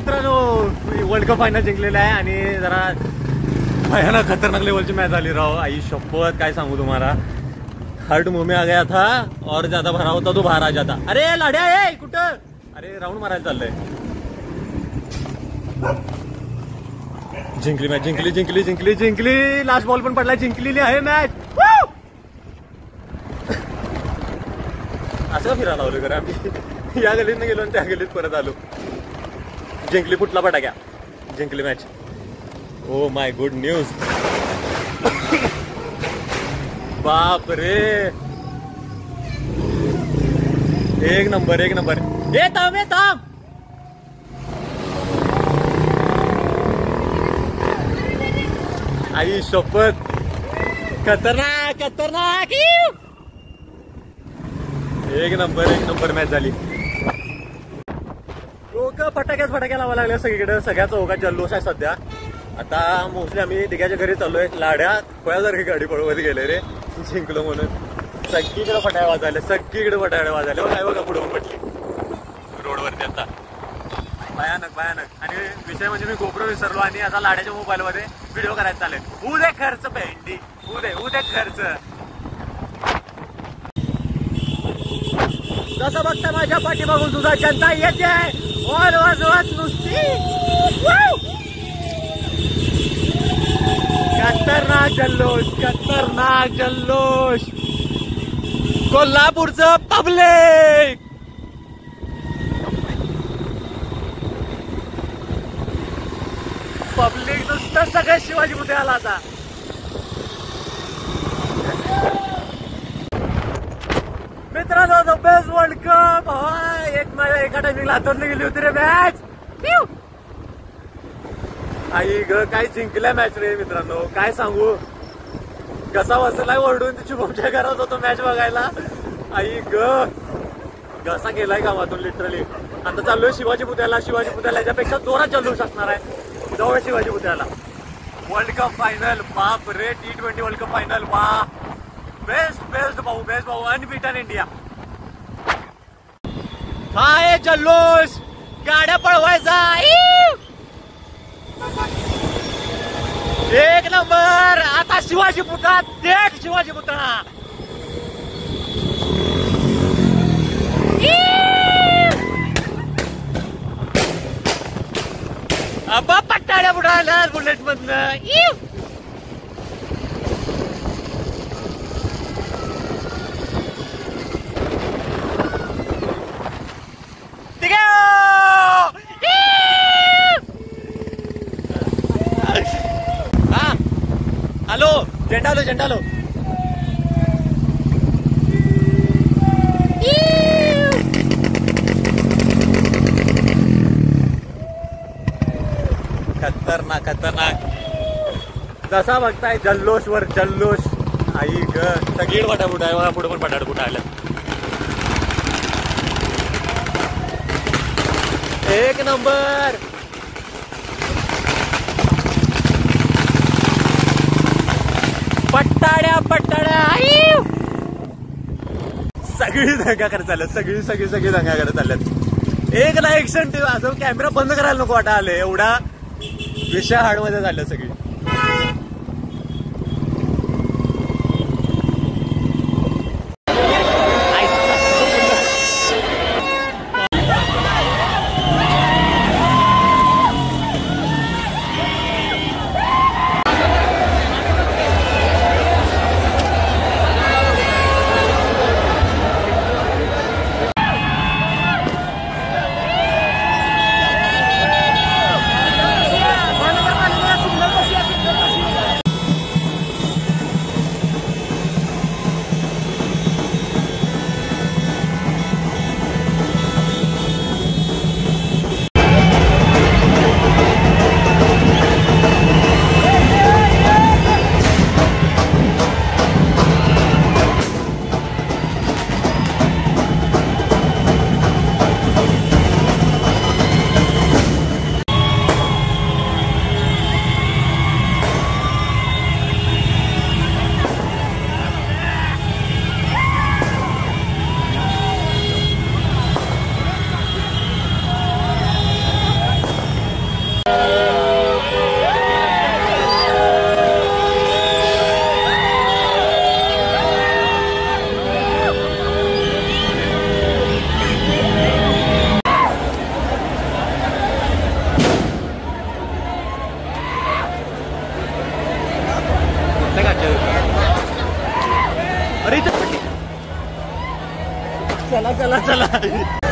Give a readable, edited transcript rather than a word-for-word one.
मित्रांनो world cup final जिंकलेला आहे आणि जरा भयानक खतरनाक लेवलची मॅच झाली राव. आई शपथ काय सांगू तुम्हाला. हार्ट मुंह में आ गया था और ज्यादा भरा होता तो बाहर आ जाता. अरे लाड्या आहे कुठं. अरे राऊंड मारायला चाललंय. जिंकली मॅच जिंकली जिंकली जिंकली जिंकली. लास्ट बॉल पण पडला. जिंकलेली आहे मॅच. असं का फिरायला लावलं खरं आम्ही. या गलीत गेलो आणि त्या गलीत परत आलो. जिंकली फुटला फटाक्या. जिंकली match. Oh my good news. बाप रे एक नंबर एक नंबर. ये थांब ये थांब. आई शपथ खतरनाक खतरनाक. एक नंबर मॅच झाली. लोक फटाक्याच फटाक्या लावायला लागल्या सगळीकडे. सगळ्याच ओघात जल्लोष आहे सध्या. आता मोस्टली आम्ही दिघ्याच्या घरी चाललोय. लाड्या खोयासारखी गाडी पळवत गेले रे जिंकलो म्हणून. सगळीकडे फटाके वाजायले सगळीकडे फटाके वाजायले. काय बघा पुढे पडली रोडवरती आता. भयानक भयानक. आणि विषय म्हणजे मी गोप्रो विसरलो आणि आता लाड्याच्या मोबाईल मध्ये व्हिडिओ करायचा चालेल. उद्या खर्च भेंडी उद्या खर्च. जसं बघता माझ्या पाठीमागून सुद्धा जनता येते और वाजवत नुसती. खतरनाक जल्लोष खतरनाक जल्लोष. कोल्हापूरचं पब्लिक. पब्लिक नुसतं सगळं शिवाजी पुतळे आला आता. मित्रांनो द बेस्ट वर्ल्ड कप. एका टाइमिंगला हातोरली गेली होती रे मॅच. आई ग काय जिंकल्या मॅच रे मित्रांनो. काय सांगू. कसा बसलाय ओरडून तिची शुभमच्या घरात होतो मॅच बघायला. आई ग घसा गेलाय गावातून लिटरली. आता चाललोय शिवाजी पुतळ्याला. शिवाजी पुतळ्याला याच्यापेक्षा जोरात जल्लोष असणार आहे. जवळ शिवाजी पुतळ्याला. World cup final. बाप रे T20 वर्ल्ड कप फायनल. वा बेस्ट भाऊ अनबीटन इंडिया. हा आहे जल्लोष. गाड्या पळवायचा. एक नंबर. आता शिवाजी पुतळा देख शिवाजी पुतळा. अब्बा पट्टाड्या बुडाला बुलेट मधनं. हॅलो झेंडालो खतरनाक खतरनाक. जसा बघताय जल्लोष वर जल्लोष. आई ग सगळी फटाफुट आहे. मला पुढे पण फटाफुट आल्या. एक नंबर. पट्टाड्या सगळी दंगा करत चालल्यात. सगळी दंगा करत चालल्यात. एक ना एक्शन असं कॅमेरा बंद करायला नको वाटा आले. एवढा विषय हार्ड मध्ये झालं सगळी. चला चला